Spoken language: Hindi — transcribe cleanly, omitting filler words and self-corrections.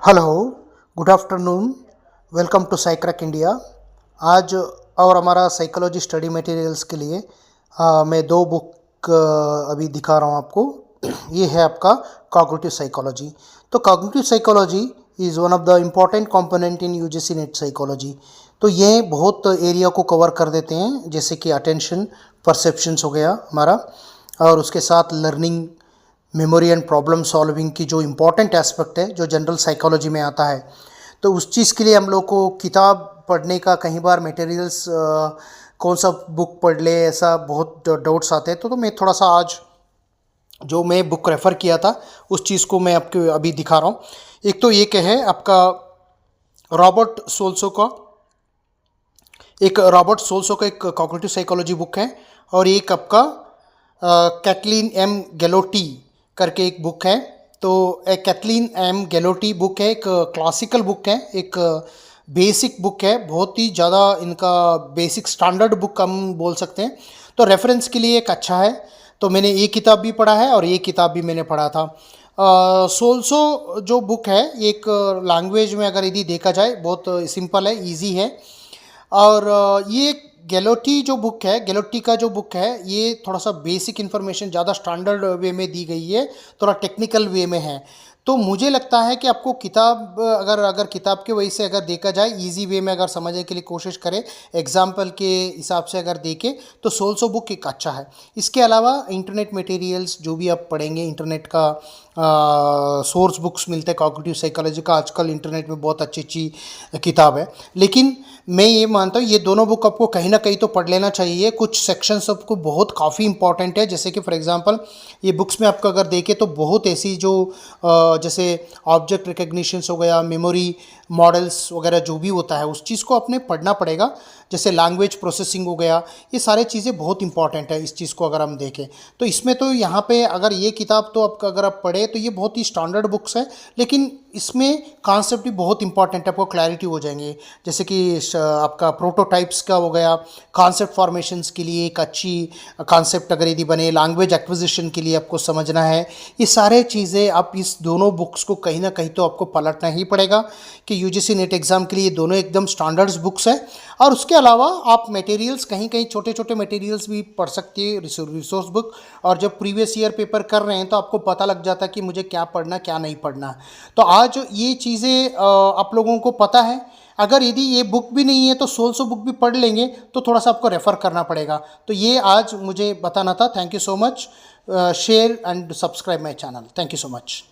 Hello, good afternoon, welcome to Psycrack India. आज और हमारा साइकोलॉजी स्टडी मटेरियल्स के लिए मैं दो बुक अभी दिखा रहा हूँ आपको। ये है आपका कॉग्निटिव साइकोलॉजी। तो cognitive psychology is one of the important component in UGC net psychology. तो ये बहुत एरिया को कवर कर देते हैं, जैसे कि अटेंशन, परसेप्शंस हो गया हमारा, और उसके साथ learning, memory and problem solving की जो इम्पोर्टेंट एस्पेक्ट है जो जनरल साइकोलॉजी में आता है। तो उस चीज़ के लिए हम लोग को किताब पढ़ने का कई बार मटेरियल्स कौन सा बुक पढ़ ले, ऐसा बहुत डाउट्स आते हैं। तो मैं थोड़ा सा आज जो मैं बुक रेफ़र किया था उस चीज़ को मैं आपको अभी दिखा रहा हूँ। एक तो एक है आपका रॉबर्ट सोल्सो का, एक कॉग्निटिव साइकोलॉजी बुक है, और एक आपका कैथलीन एम गैलोटी करके एक बुक है। तो एक कैथलीन एम गैलोटी बुक है, एक क्लासिकल बुक है, एक बेसिक बुक है, बहुत ही ज़्यादा इनका बेसिक स्टैंडर्ड बुक हम बोल सकते हैं। तो रेफरेंस के लिए एक अच्छा है। तो मैंने ये किताब भी पढ़ा है और ये किताब भी मैंने पढ़ा था। सोल्सो जो बुक है एक लैंग्वेज में अगर यदि देखा जाए बहुत सिंपल है, इजी है। और ये गैलोटी जो बुक है, गैलोटी का जो बुक है, ये थोड़ा सा बेसिक इन्फॉर्मेशन ज़्यादा स्टैंडर्ड वे में दी गई है, थोड़ा टेक्निकल वे में है। तो मुझे लगता है कि आपको किताब अगर अगर किताब के वजह से अगर देखा जाए, इजी वे में अगर समझने के लिए कोशिश करें, एग्जाम्पल के हिसाब से अगर देखें, तो सोल्सो बुक एक अच्छा है। इसके अलावा इंटरनेट मटेरियल्स जो भी आप पढ़ेंगे, इंटरनेट का सोर्स बुक्स मिलते हैं कॉग्निटिव साइकोलॉजी का, आजकल इंटरनेट में बहुत अच्छी अच्छी किताब है। लेकिन मैं ये मानता हूँ ये दोनों बुक आपको कहीं ना कहीं तो पढ़ लेना चाहिए। कुछ सेक्शंस आपको बहुत काफ़ी इंपॉर्टेंट है, जैसे कि फॉर एग्जांपल ये बुक्स में आपको अगर देखें तो बहुत ऐसी जो जैसे ऑब्जेक्ट रिकग्निशंस हो गया, मेमोरी मॉडल्स वगैरह जो भी होता है उस चीज़ को आपने पढ़ना पड़ेगा। जैसे लैंग्वेज प्रोसेसिंग हो गया, ये सारे चीज़ें बहुत इंपॉर्टेंट है इस चीज़ को अगर हम देखें तो। इसमें तो यहाँ पे अगर ये किताब तो आपका अगर आप पढ़े तो ये बहुत ही स्टैंडर्ड बुक्स है, लेकिन इसमें कॉन्सेप्ट भी बहुत इंपॉर्टेंट है, आपको क्लैरिटी हो जाएंगे। जैसे कि आपका प्रोटोटाइप्स का हो गया, कॉन्सेप्ट फॉर्मेशंस के लिए एक अच्छी कॉन्सेप्ट अगर यदि बने, लैंग्वेज एक्विजिशन के लिए आपको समझना है, ये सारे चीज़ें आप इस दोनों बुक्स को कहीं ना कहीं तो आपको पलटना ही पड़ेगा कि यूजीसी नेट एग्ज़ाम के लिए दोनों एकदम स्टैंडर्ड्स बुक्स है। और उसके अलावा आप मटेरियल्स कहीं कहीं छोटे छोटे मटेरियल्स भी पढ़ सकते हैं, रिसोर्स बुक। और जब प्रीवियस ईयर पेपर कर रहे हैं तो आपको पता लग जाता है कि मुझे क्या पढ़ना क्या नहीं पढ़ना। तो आज ये चीज़ें आप लोगों को पता है। अगर यदि ये बुक भी नहीं है तो सोल्सो बुक भी पढ़ लेंगे, तो थोड़ा सा आपको रेफ़र करना पड़ेगा। तो ये आज मुझे बताना था। Thank you so much. Share and subscribe my channel. Thank you so much.